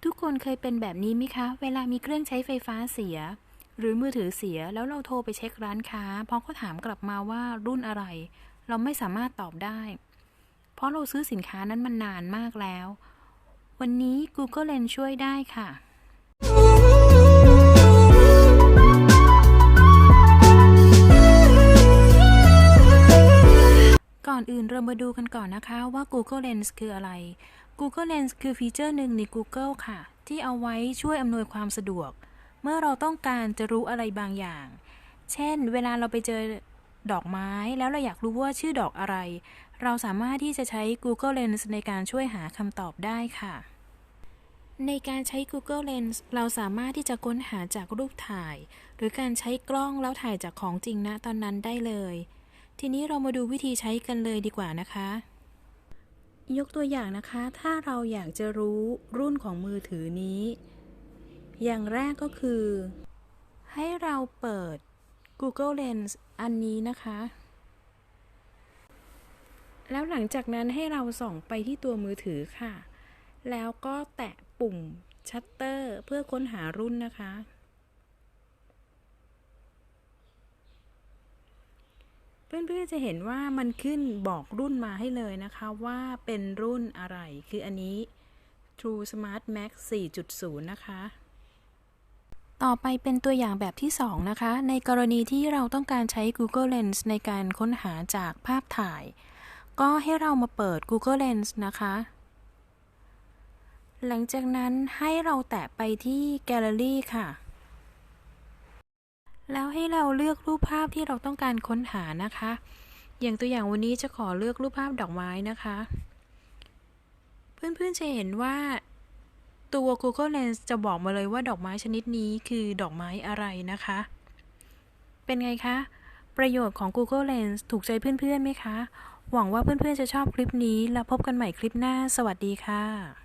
ทุกคนเคยเป็นแบบนี้ไหมคะเวลามีเครื่องใช้ไฟฟ้าเสียหรือมือถือเสียแล้วเราโทรไปเช็คร้านค้าพอเขาถามกลับมาว่ารุ่นอะไรเราไม่สามารถตอบได้เพราะเราซื้อสินค้านั้นมันนานมากแล้ววันนี้ Google Lens ช่วยได้ค่ะก่อนอื่นเรามาดูกันก่อนนะคะว่า Google Lens คืออะไร Google Lens คือฟีเจอร์หนึ่งใน Google ค่ะที่เอาไว้ช่วยอำนวยความสะดวกเมื่อเราต้องการจะรู้อะไรบางอย่างเช่นเวลาเราไปเจอดอกไม้แล้วเราอยากรู้ว่าชื่อดอกอะไรเราสามารถที่จะใช้ Google Lens ในการช่วยหาคำตอบได้ค่ะในการใช้ Google Lens เราสามารถที่จะค้นหาจากรูปถ่ายหรือการใช้กล้องแล้วถ่ายจากของจริงณตอนนั้นได้เลยทีนี้เรามาดูวิธีใช้กันเลยดีกว่านะคะยกตัวอย่างนะคะถ้าเราอยากจะรู้รุ่นของมือถือนี้อย่างแรกก็คือให้เราเปิด Google Lens อันนี้นะคะแล้วหลังจากนั้นให้เราส่องไปที่ตัวมือถือค่ะแล้วก็แตะปุ่มชัตเตอร์เพื่อค้นหารุ่นนะคะเพื่อนๆจะเห็นว่ามันขึ้นบอกรุ่นมาให้เลยนะคะว่าเป็นรุ่นอะไรคืออันนี้ True Smart Max 4.0 นะคะต่อไปเป็นตัวอย่างแบบที่2นะคะในกรณีที่เราต้องการใช้ Google Lens ในการค้นหาจากภาพถ่ายก็ให้เรามาเปิด Google Lens นะคะหลังจากนั้นให้เราแตะไปที่ Gallery ค่ะแล้วให้เราเลือกรูปภาพที่เราต้องการค้นหานะคะอย่างตัวอย่างวันนี้จะขอเลือกรูปภาพดอกไม้นะคะเพื่อนๆจะเห็นว่าตัว Google Lens จะบอกมาเลยว่าดอกไม้ชนิดนี้คือดอกไม้อะไรนะคะเป็นไงคะประโยชน์ของ Google Lens ถูกใจเพื่อนๆไหมคะหวังว่าเพื่อนๆจะชอบคลิปนี้แล้วพบกันใหม่คลิปหน้าสวัสดีค่ะ